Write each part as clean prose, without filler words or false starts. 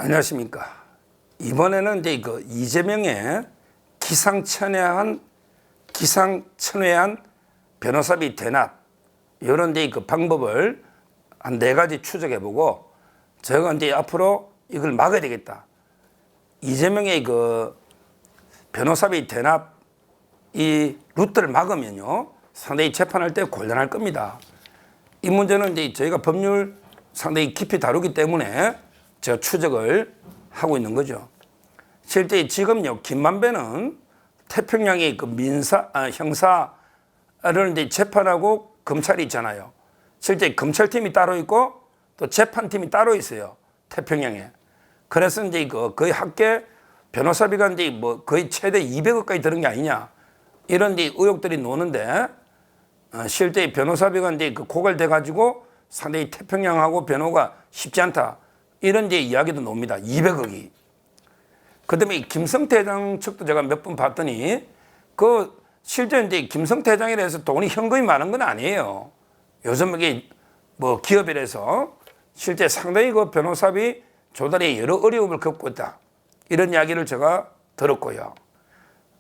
안녕하십니까. 이번에는 이제 이재명의 기상천외한 변호사비 대납 이런 이제 방법을 한 4가지 추적해보고 제가 이제 앞으로 이걸 막아야 되겠다. 이재명의 변호사비 대납 이 루트를 막으면요 상당히 재판할 때 곤란할 겁니다. 이 문제는 이제 저희가 법률 상당히 깊이 다루기 때문에 제가 추적을 하고 있는 거죠. 실제 지금요 김만배는 태평양의 형사를 이제 재판하고 검찰이 있잖아요. 실제 검찰팀이 따로 있고 또 재판팀이 따로 있어요. 태평양에. 그래서 이제 거의 합계 변호사비가 이제 거의 최대 200억까지 드는 게 아니냐 이런 이제 의혹들이 노는데 실제 변호사비가 이제 고갈돼 가지고 상당히 태평양하고 변호가 쉽지 않다. 이런 이제 이야기도 나옵니다. 200억이. 그 다음에 김성태 회장 측도 제가 몇 번 봤더니 실제 이제 김성태 회장이라 해서 돈이 현금이 많은 건 아니에요. 요즘 이게 기업이라서 실제 상당히 변호사비 조달에 여러 어려움을 겪고 있다. 이런 이야기를 제가 들었고요.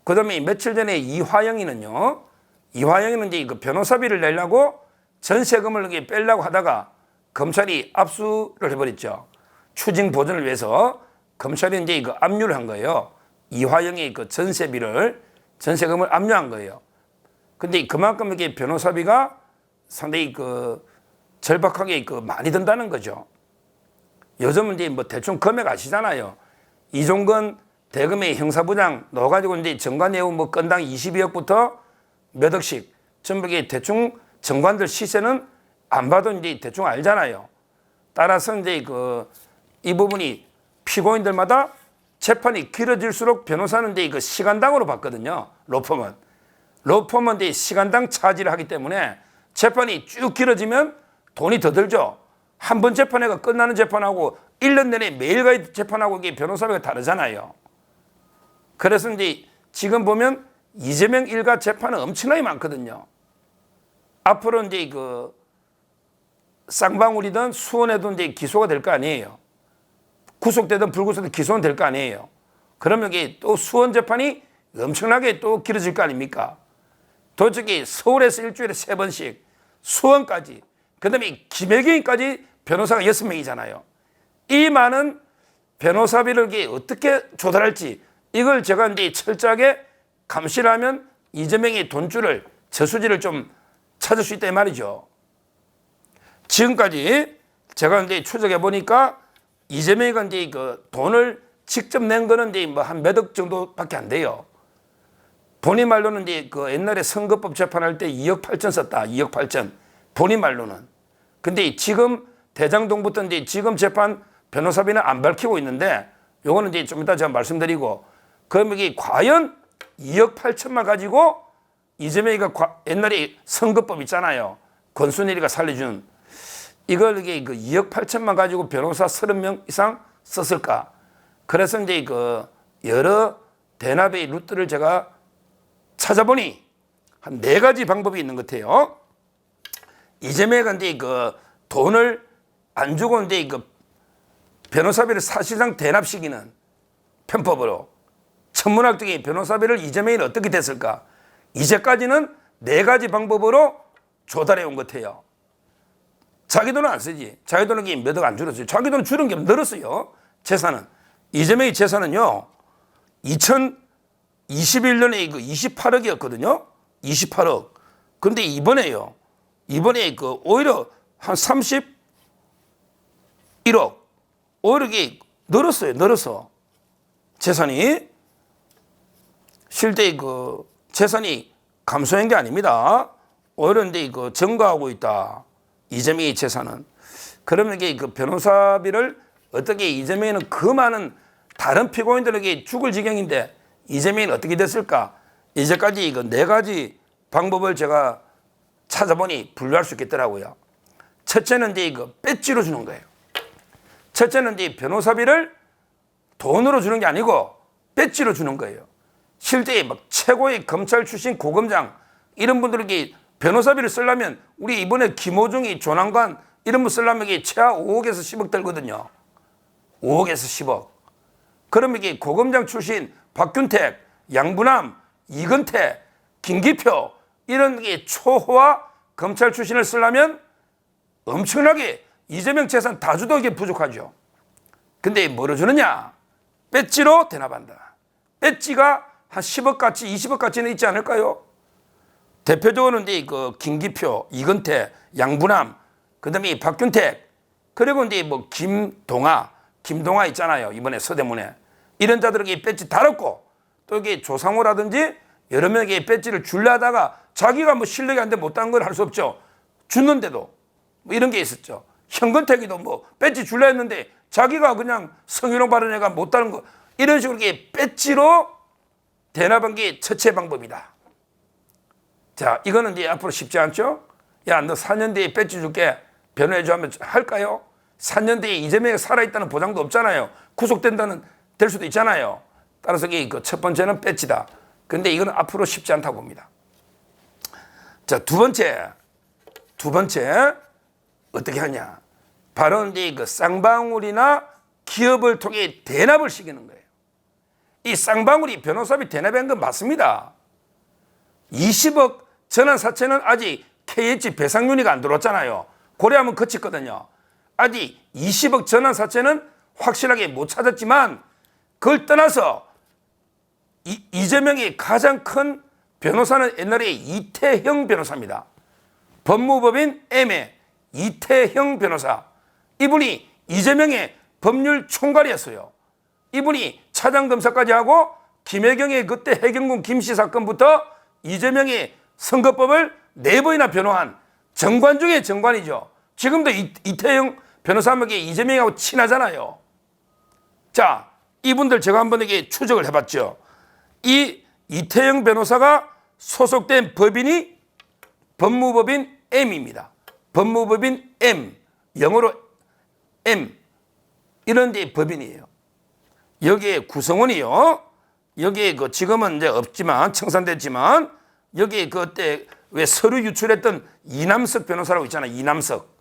그 다음에 며칠 전에 이화영이는 이제 변호사비를 내려고 전세금을 이렇게 빼려고 하다가 검찰이 압수를 해버렸죠. 추징 보전을 위해서 검찰이 이제 압류를 한 거예요. 이화영의 전세금을 압류한 거예요. 근데 그만큼 이게 변호사비가 상당히 절박하게 많이 든다는 거죠. 요즘은 이제 대충 금액 아시잖아요. 이종건 대검의 형사부장 넣어가지고 이제 정관 예우 건당 22억부터 몇 억씩 전부 이게 대충 정관들 시세는 안 봐도 이제 대충 알잖아요. 따라서 이제 이 부분이 피고인들마다 재판이 길어질수록 변호사는 이제 시간당으로 받거든요. 로펌은 이제 시간당 차지를 하기 때문에 재판이 쭉 길어지면 돈이 더 들죠. 한 번 재판회가 끝나는 재판하고 1년 내내 매일같이 재판하고 이게 변호사비가 다르잖아요. 그래서 이제 지금 보면 이재명 일가 재판은 엄청나게 많거든요. 앞으로 이제 쌍방울이든 수원에도 이제 기소가 될 거 아니에요. 구속되든 불구속되든 기소는 될 거 아니에요. 그러면 이게 또 수원 재판이 엄청나게 또 길어질 거 아닙니까? 도저히 서울에서 일주일에 3번씩 수원까지 그 다음에 김혜경까지 변호사가 6명이잖아요. 이 많은 변호사비를 어떻게 조달할지 이걸 제가 이제 철저하게 감시를 하면 이재명의 돈줄을 저수지를 좀 찾을 수 있다 이 말이죠. 지금까지 제가 이제 추적해 보니까 이재명이가 이제 돈을 직접 낸 거는 이제 한 몇 억 정도밖에 안 돼요. 본인 말로는 이제 옛날에 선거법 재판할 때 2억 8천 썼다. 2억 8천. 본인 말로는. 근데 지금 대장동부터 이제 지금 재판 변호사비는 안 밝히고 있는데 요거는 이제 좀 이따 제가 말씀드리고 그럼 이게 과연 2억 8천만 가지고 이재명이가 옛날에 선거법 있잖아요. 권순일이가 살려준 이걸 이게 2억 8천만 가지고 변호사 30명 이상 썼을까? 그래서 이제 여러 대납의 루트를 제가 찾아보니 한 4가지 방법이 있는 것 같아요. 이재명이 이제 돈을 안 주고 이제 변호사비를 사실상 대납시키는 편법으로 천문학적인 변호사비를 이재명이 어떻게 됐을까? 이제까지는 4가지 방법으로 조달해 온 것 같아요. 자기 돈은 안 쓰지. 자기 돈은 몇 억 안 줄었어요. 자기 돈은 줄은 게 늘었어요. 재산은. 이재명의 재산은요. 2021년에 28억이었거든요. 28억. 근데 이번에 오히려 한 31억. 오히려 이게 늘었어. 재산이. 실제 재산이 감소한 게 아닙니다. 오히려 이제 증가하고 있다. 이재명의 재산은. 그러면 이게 변호사비를 어떻게 이재명이는 그 많은 다른 피고인들에게 죽을 지경인데 이재명이는 어떻게 됐을까? 이제까지 4가지 방법을 제가 찾아보니 분류할 수 있겠더라고요. 첫째는 이제 배지로 주는 거예요. 첫째는 이제 변호사비를 돈으로 주는 게 아니고 배지로 주는 거예요. 실제 최고의 검찰 출신 고검장 이런 분들에게 변호사비를 쓰려면 우리 이번에 김호중이 조남관 이런 분 쓰려면 최하 5억에서 10억 들거든요. 5억에서 10억. 그러면 이게 고검장 출신 박균택, 양부남, 이건태, 김기표 이런 게 초호화 검찰 출신을 쓰려면 엄청나게 이재명 재산 다 줘도 이게 부족하죠. 근데 뭐로 주느냐? 배지로 대납한다. 배지가 한 10억 가치, 20억 가치는 있지 않을까요? 대표적으로는 이제 그 김기표, 이건태, 양부남, 그다음에 박균택, 그리고 이제 뭐 김동아 있잖아요. 이번에 서대문에 이런 자들에게 배지 달았고, 또 이게 조상호라든지 여러 명에게 배지를 줄려 하다가 자기가 뭐 실력이 안 돼 못한 걸 할 수 없죠. 줬는데도 뭐 이런 게 있었죠. 현근택이도 뭐 배지 줄려 했는데 자기가 그냥 성희롱 발언해가 못하는 거, 이런 식으로 이게 배지로 대납한 게 첫째 방법이다. 자, 이거는 이제 앞으로 쉽지 않죠? 야, 너 4년 뒤에 배지 줄게. 변호해줘 하면 할까요? 4년 뒤에 이재명이 살아있다는 보장도 없잖아요. 구속된다는, 될 수도 있잖아요. 따라서 그 첫 번째는 배지다. 근데 이거는 앞으로 쉽지 않다고 봅니다. 자, 두 번째. 어떻게 하냐? 바로 이제 그 쌍방울이나 기업을 통해 대납을 시키는 거예요. 이 쌍방울이 변호사비 대납한 건 맞습니다. 20억 전환 사채는 아직 KH 배상윤리가 안 들어왔잖아요. 고려하면 거쳤거든요. 아직 20억 전환 사채는 확실하게 못 찾았지만 그걸 떠나서 이재명의 가장 큰 변호사는 옛날에 이태형 변호사입니다. 법무법인 M의 이태형 변호사. 이분이 이재명의 법률 총괄이었어요. 이분이 차장검사까지 하고 김혜경의 그때 해경군 김씨 사건부터 이재명의 선거법을 4번이나 변호한 정관 중에 정관이죠. 지금도 이태영 변호사에게 이재명하고 친하잖아요. 자, 이분들 제가 한번 이게 추적을 해봤죠. 이 이태영 변호사가 소속된 법인이 법무법인 M입니다. 법무법인 M, 영어로 M, 이런 데 법인이에요. 여기에 구성원이요. 여기에 그 지금은 이제 없지만 청산됐지만 여기에 그때 왜 서류 유출했던 이남석 변호사라고 있잖아요. 이남석.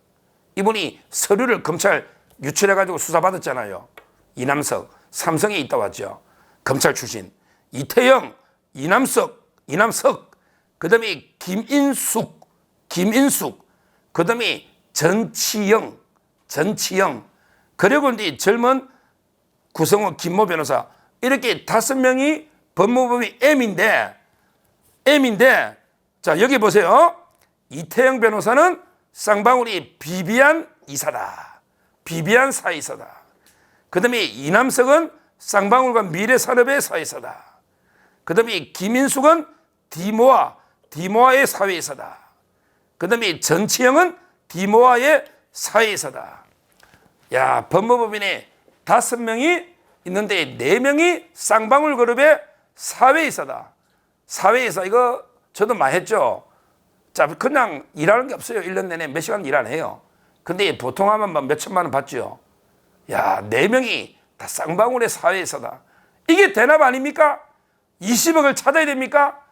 이분이 서류를 검찰 유출해가지고 수사받았잖아요. 이남석. 삼성에 있다 왔죠. 검찰 출신. 이태영, 이남석. 그 다음에 김인숙. 그 다음에 전치영. 그리고 이제 젊은 구성원 김모 변호사. 이렇게 5명이 법무법인 M인데, 자, 여기 보세요. 이태영 변호사는 쌍방울이 비비안 이사다. 비비안 사이사다. 그 다음에 이남석은 쌍방울과 미래산업의 사이사다. 그 다음에 김인숙은 디모아의 사회이사다. 그 다음에 전치영은 디모아의 사회이사다. 야, 법무법인에 5명이 있는데 4명이 쌍방울 그룹의 사회이사다. 사회이사, 이거 저도 많이 했죠. 자, 그냥 일하는 게 없어요. 1년 내내 몇 시간 일 안 해요. 근데 보통 하면 몇 천만 원 받죠. 야, 4명이 다 쌍방울의 사회이사다. 이게 대납 아닙니까? 20억을 찾아야 됩니까?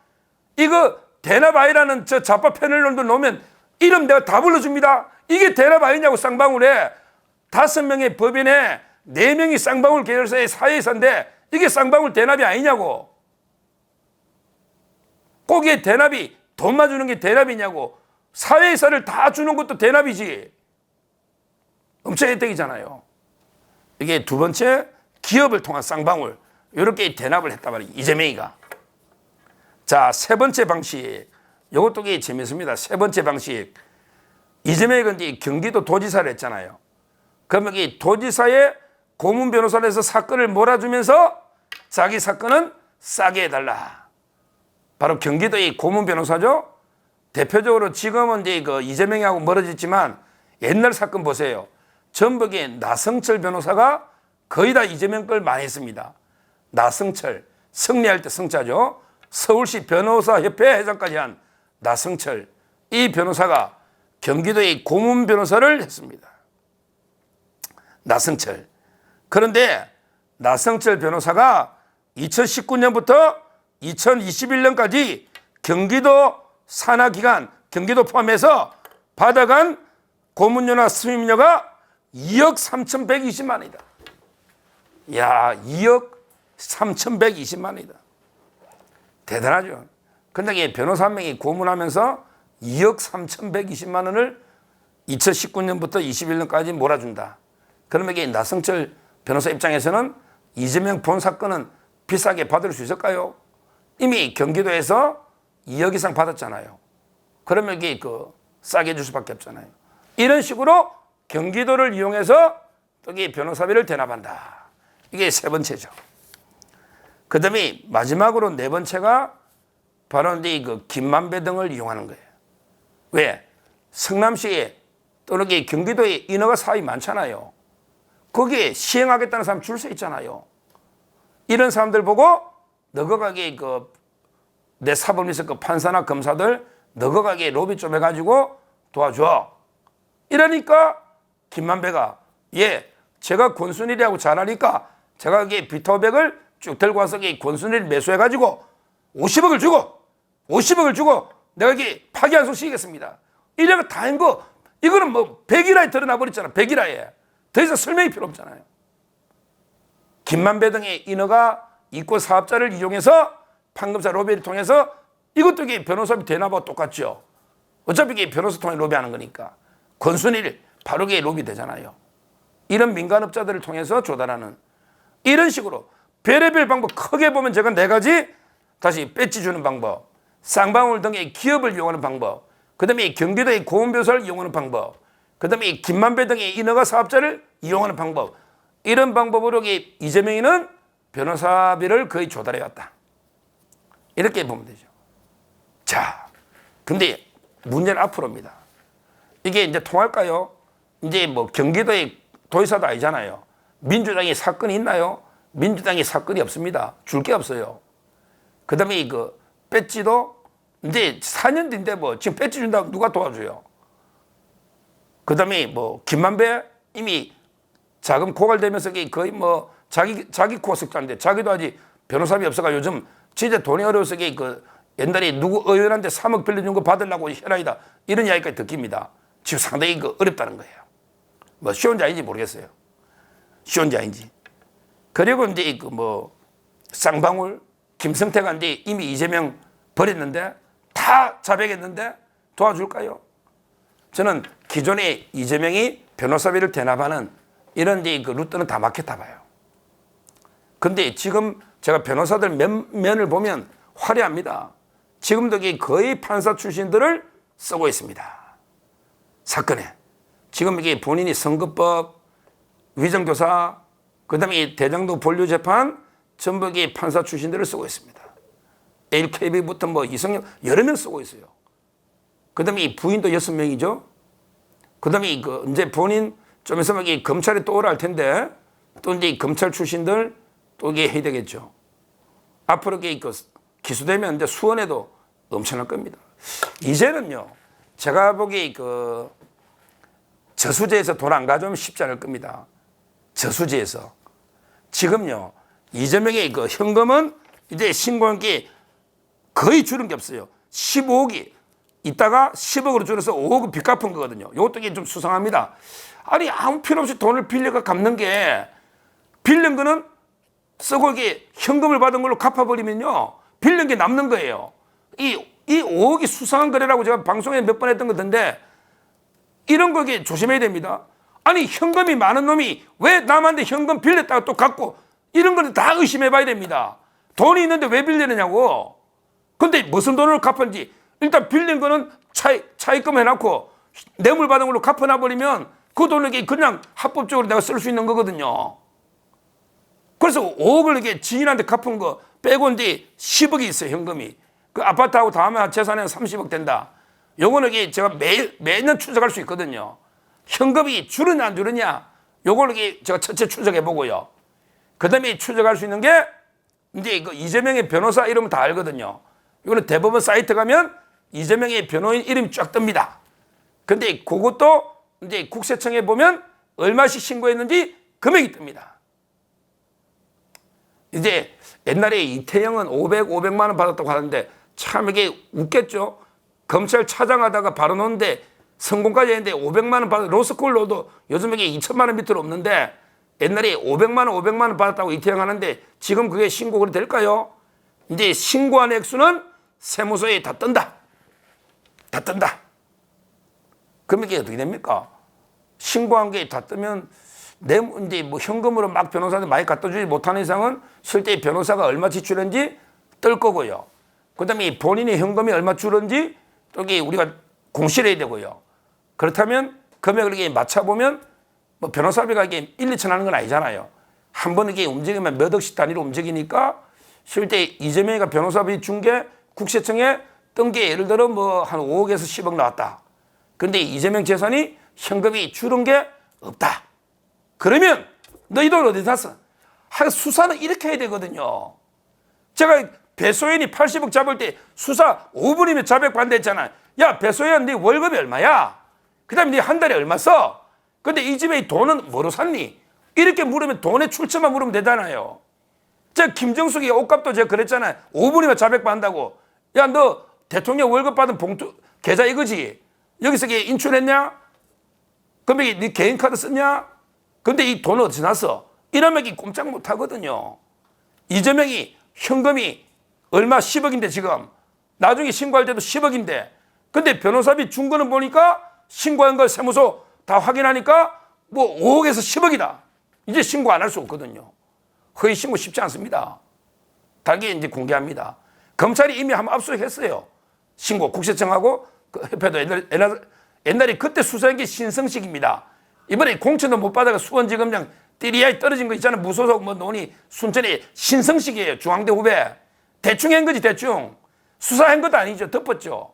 이거 대납 아니라는 저 좌파 패널론도 놓으면 이름 내가 다 불러줍니다. 이게 대납 아니냐고. 쌍방울에 5명의 법인에 4명이 쌍방울 계열사의 사회이사인데 이게 쌍방울 대납이 아니냐고. 거기에 대납이 돈만 주는 게 대납이냐고. 사회이사를 다 주는 것도 대납이지. 엄청 혜택이잖아요. 이게 두 번째, 기업을 통한 쌍방울. 이렇게 대납을 했단 말이에요. 이재명이가. 자, 세 번째 방식. 이것도 꽤 재밌습니다. 세 번째 방식. 이재명이가 이제 경기도 도지사를 했잖아요. 그러면 이 도지사의 고문 변호사를 해서 사건을 몰아주면서 자기 사건은 싸게 해달라. 바로 경기도의 고문 변호사죠. 대표적으로 지금은 이제 그 이재명하고 멀어졌지만 옛날 사건 보세요. 전북의 나성철 변호사가 거의 다 이재명 걸 많이 했습니다. 나성철, 승리할 때 성자죠. 서울시 변호사협회 회장까지 한 나성철. 이 변호사가 경기도의 고문 변호사를 했습니다. 나성철. 그런데 나성철 변호사가 2019년부터 2021년까지 경기도 산하기관, 경기도 포함해서 받아간 고문료나 수임료가 2억 3,120만 원이다. 야, 2억 3,120만 원이다. 대단하죠. 근데 이게 변호사 한 명이 고문하면서 2억 3,120만 원을 2019년부터 21년까지 몰아준다. 그러면 이게 나성철 변호사 입장에서는 이재명 본 사건은 비싸게 받을 수 있을까요? 이미 경기도에서 2억 이상 받았잖아요. 그러면 이게 싸게 줄 수밖에 없잖아요. 이런 식으로 경기도를 이용해서 여기 변호사비를 대납한다. 이게 세 번째죠. 그 다음에 마지막으로 네 번째가 바로 이제 김만배 등을 이용하는 거예요. 왜? 성남시에 또는 경기도에 인허가 사업이 많잖아요. 거기에 시행하겠다는 사람 줄 서 있잖아요. 이런 사람들 보고 너거가게 내 사법리서 판사나 검사들 너거가게 로비 좀 해가지고 도와줘. 이러니까 김만배가 제가 권순일이하고 잘하니까 제가 이게 비토백을 쭉 들고 와서 권순일 매수해가지고 50억을 주고 내가 이게 파기환송 시키겠습니다. 이래가 다 한 거. 이거는 뭐 백일화에 드러나 버렸잖아. 백일화에. 더 이상 설명이 필요 없잖아요. 김만배 등의 인허가 이권 사업자를 이용해서 판검사 로비를 통해서 이것도 이게 변호사비 대납하고 똑같죠. 어차피 이게 변호사 통해 로비하는 거니까. 권순일 바로 이게 로비 되잖아요. 이런 민간업자들을 통해서 조달하는 이런 식으로 별의별 방법 크게 보면 제가 네 가지 다시 배지 주는 방법, 쌍방울 등의 기업을 이용하는 방법, 그 다음에 경기도의 고온벼슬을 이용하는 방법, 그 다음에 김만배 등의 인허가 사업자를 이용하는 방법, 이런 방법으로 이재명이는 변호사비를 거의 조달해 왔다. 이렇게 보면 되죠. 자, 근데 문제는 앞으로입니다. 이게 이제 통할까요? 이제 뭐 경기도의 도의사도 아니잖아요. 민주당에 사건이 있나요? 민주당에 사건이 없습니다. 줄 게 없어요. 그 다음에 배지도 이제 4년 뒤인데 뭐 지금 배지 준다고 누가 도와줘요? 그 다음에 뭐 김만배 이미 자금 고갈되면서 거의 뭐 자기 코스자인데 자기도 아직 변호사비 없어가 요즘 진짜 돈이 어려워서 옛날에 누구 의원한테 3억 빌려준 거 받으려고 혈안이다 이런 이야기까지 듣깁니다. 지금 상당히 어렵다는 거예요. 뭐 쉬운지 아닌지 모르겠어요. 쉬운지 아닌지. 그리고 이제 뭐 쌍방울 김성태가 이제 이미 이재명 버렸는데 다 자백했는데 도와줄까요? 저는 기존에 이재명이 변호사비를 대납하는 이런 이제 루트는 다 막혔다 봐요. 근데 지금 제가 변호사들 면을 보면 화려합니다. 지금도 거의 판사 출신들을 쓰고 있습니다. 사건에. 지금 이게 본인이 선거법, 위정교사, 그 다음에 대장동 본류재판 전부 판사 출신들을 쓰고 있습니다. LKB부터 뭐 이성영 여러 명 쓰고 있어요. 그 다음에 부인도 6명이죠. 그 다음에 이제 본인 좀 있으면 검찰에 또 오라 할 텐데 또 이제 검찰 출신들 또 이게 해야 되겠죠. 앞으로 기소되면 이제 수원에도 엄청날 겁니다. 이제는요, 제가 보기에 저수지에서 돈 안 가져오면 쉽지 않을 겁니다. 저수지에서. 지금요, 이재명의 현금은 이제 신고한 게 거의 줄은 게 없어요. 15억이 있다가 10억으로 줄여서 5억은 빚 갚은 거거든요. 이것도 좀 수상합니다. 아니, 아무 필요 없이 돈을 빌려가 갚는 게 빌린 거는 쓰고 현금을 받은 걸로 갚아버리면요. 빌린 게 남는 거예요. 이 5억이 수상한 거래라고 제가 방송에 몇 번 했던 건데 이런 거 조심해야 됩니다. 아니, 현금이 많은 놈이 왜 남한테 현금 빌렸다가 또 갚고 이런 거는 다 의심해 봐야 됩니다. 돈이 있는데 왜 빌리느냐고. 근데 무슨 돈으로 갚은지 일단 빌린 거는 차입금 해놓고 뇌물 받은 걸로 갚아놔버리면 그 돈을 그냥 합법적으로 내가 쓸 수 있는 거거든요. 그래서 5억을 지인한테 갚은 거 빼고 이제 10억이 있어요, 현금이. 그 아파트하고 다음에 재산은 30억 된다. 요거는 제가 매년 추적할 수 있거든요. 현금이 줄으냐 안 줄으냐, 요걸 제가 첫째 추적해 보고요. 그 다음에 추적할 수 있는 게 이제 이재명의 변호사 이름은 다 알거든요. 이거는 대법원 사이트 가면 이재명의 변호인 이름이 쫙 뜹니다. 근데 그것도 이제 국세청에 보면 얼마씩 신고했는지 금액이 뜹니다. 이제 옛날에 이태영은 500만 원 받았다고 하는데 참 이게 웃겠죠. 검찰 차장하다가 바로 놓는데 성공까지 했는데 500만 원 받아 로스쿨로도 요즘 이게 2천만 원 밑으로 없는데 옛날에 500만 원 받았다고 이태양하는데 지금 그게 신고가 될까요? 이제 신고한 액수는 세무서에 다 뜬다. 다 뜬다. 그러면 이게 어떻게 됩니까? 신고한 게 다 뜨면 이제 뭐 현금으로 막 변호사한테 많이 갖다 주지 못하는 이상은 실제 변호사가 얼마 지출했는지 뜰 거고요. 그 다음에 본인의 현금이 얼마 줄었는지 여기 우리가 공시를 해야 되고요. 그렇다면 금액을 이렇게 맞춰보면 뭐 변호사비가 이게 1, 2천 하는 건 아니잖아요. 한 번 이게 움직이면 몇 억씩 단위로 움직이니까 실제 이재명이가 변호사비 준 게 국세청에 뜬 게 예를 들어 뭐 한 5억에서 10억 나왔다. 그런데 이재명 재산이 현금이 줄은 게 없다. 그러면 너 이 돈 어디서 샀어? 수사는 이렇게 해야 되거든요. 제가 배소연이 80억 잡을 때 수사 5분이면 자백 반대했잖아. 야, 배소연 네 월급이 얼마야? 그 다음에 네 한 달에 얼마 써? 근데 이 집에 이 돈은 뭐로 샀니? 이렇게 물으면 돈의 출처만 물으면 되잖아요. 제가 김정숙이 옷값도 제가 그랬잖아요. 5분이면 자백 받는다고. 야, 너 대통령 월급 받은 봉투 계좌 이거지? 여기서 이게 인출했냐? 그럼 이게 네 개인 카드 썼냐? 근데 이 돈은 어디서 났어? 이러면 이게 꼼짝 못 하거든요. 이재명이 현금이 얼마 10억인데 지금 나중에 신고할 때도 10억인데 근데 변호사비 준 거는 보니까 신고한 걸 세무서 다 확인하니까 뭐 5억에서 10억이다. 이제 신고 안 할 수 없거든요. 허위 신고 쉽지 않습니다. 당연히 이제 공개합니다. 검찰이 이미 한번 압수했어요. 신고 국세청하고 그 협회도 옛날에 그때 수사한 게 신성식입니다. 이번에 공천도 못 받아가 수원지검장 띠리아에 떨어진 거 있잖아요. 무소속 뭐 논의 순천이 신성식이에요. 중앙대 후배. 대충 한 거지 대충. 수사한 것도 아니죠. 덮었죠.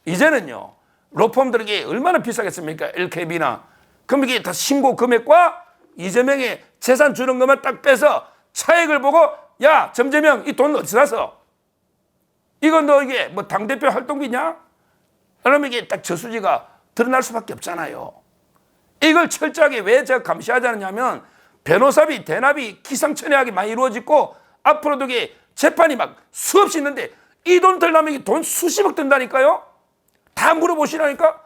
이제는요. 로펌들에게 얼마나 비싸겠습니까? LKB나. 그럼 이게 다 신고 금액과 이재명의 재산 주는 것만 딱 빼서 차액을 보고 야 점재명 이 돈 어디서 샀어? 이건 너 이게 뭐 당대표 활동비냐? 그러면 이게 딱 저수지가 드러날 수밖에 없잖아요. 이걸 철저하게 왜 제가 감시하자느냐면 변호사비, 대납이 기상천외하게 많이 이루어지고 앞으로도 이게 재판이 막 수없이 있는데 이 돈 들려면 돈 수십억 든다니까요. 다 물어보시라니까.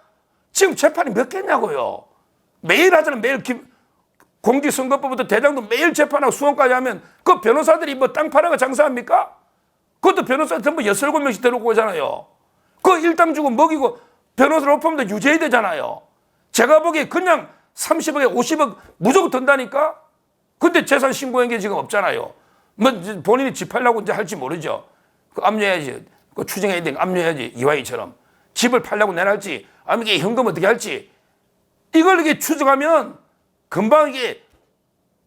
지금 재판이 몇 개냐고요. 매일 하잖아요. 매일 공직선거법부터 대장도 매일 재판하고 수원까지 하면 그 변호사들이 뭐 땅 팔아가 장사합니까? 그것도 변호사들 전부 6, 7명씩 데리고 오잖아요. 그 일당 주고 먹이고 변호사 로펌도 유지해야 되잖아요. 제가 보기에 그냥 30억에 50억 무조건 든다니까? 근데 재산 신고한 게 지금 없잖아요. 뭐 본인이 집 팔려고 이제 할지 모르죠. 그 압류해야지. 그 추정해야 되는 압류해야지. 이화희처럼. 집을 팔려고 내놨지. 아니면 이게 현금 어떻게 할지. 이걸 이렇게 추정하면 금방 이게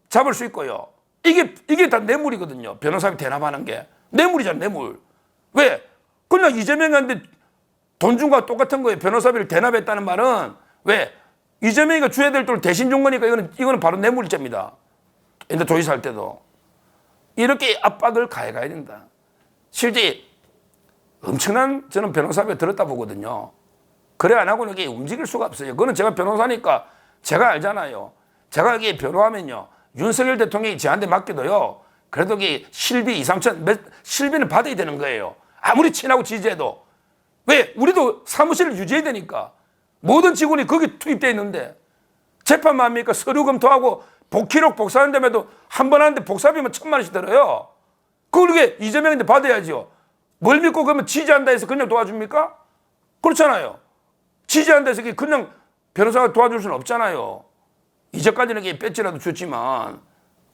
잡을 수 있고요. 이게 다 뇌물이거든요. 변호사비 대납하는 게. 뇌물이잖아, 뇌물. 왜? 그냥 이재명한테 돈 준 거와 똑같은 거예요. 변호사비를 대납했다는 말은 왜? 이재명이가 줘야 될 돈을 대신 준 거니까 이거는 바로 뇌물죄입니다. 근데 도지사 할 때도. 이렇게 압박을 가해가야 된다. 실제 엄청난 저는 변호사비가 들었다 보거든요. 그래 안 하고는 이게 움직일 수가 없어요. 그거는 제가 변호사니까 제가 알잖아요. 제가 이게 변호하면요. 윤석열 대통령이 저한테 맡겨도요. 그래도 이게 실비 2, 3천, 실비는 받아야 되는 거예요. 아무리 친하고 지지해도. 왜? 우리도 사무실을 유지해야 되니까. 모든 직원이 거기 투입되어 있는데 재판만 합니까? 서류 검토하고 복기록 복사하는 데에도 한 번 하는데 복사비면 1,000만 원씩 들어요. 그걸 왜 이재명인데 받아야죠. 뭘 믿고 그러면 지지한다 해서 그냥 도와줍니까? 그렇잖아요. 지지한다 해서 그냥 변호사가 도와줄 수는 없잖아요. 이제까지는 배지라도 줬지만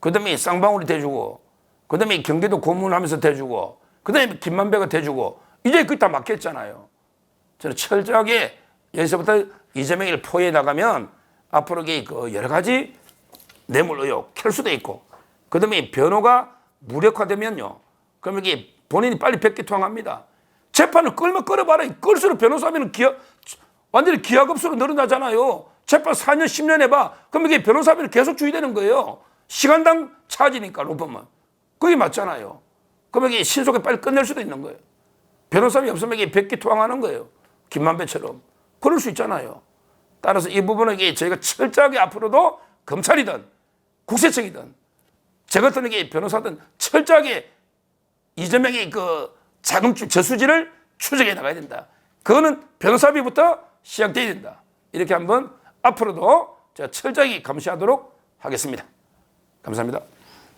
그 다음에 쌍방울이 대주고 그 다음에 경기도 고문하면서 대주고 그 다음에 김만배가 대주고 이제 그게 다 막혔잖아요. 저는 철저하게 여기서부터 이재명을 포위해 나가면 앞으로 그 여러 가지 뇌물 의혹 켤 수도 있고 그 다음에 변호가 무력화되면요. 그러면 이게 본인이 빨리 백기투항합니다. 재판을 끌면 끌어봐라. 끌수록 변호사비는 완전히 기하급수로 늘어나잖아요. 재판 4년, 10년 해봐. 그럼 이게 변호사비를 계속 줘야 되는 거예요. 시간당 차지니까 로펌은. 그게 맞잖아요. 그럼 이게 신속하게 빨리 끝낼 수도 있는 거예요. 변호사비 없으면 이게 백기투항하는 거예요. 김만배처럼. 그럴 수 있잖아요. 따라서 이 부분은 이게 저희가 철저하게 앞으로도 검찰이든 국세청이든 저 같은 게 변호사든 철저하게 이재명의 그 자금줄 저수지를 추적해 나가야 된다. 그거는 변호사비부터 시작돼야 된다. 이렇게 한번 앞으로도 제가 철저하게 감시하도록 하겠습니다. 감사합니다.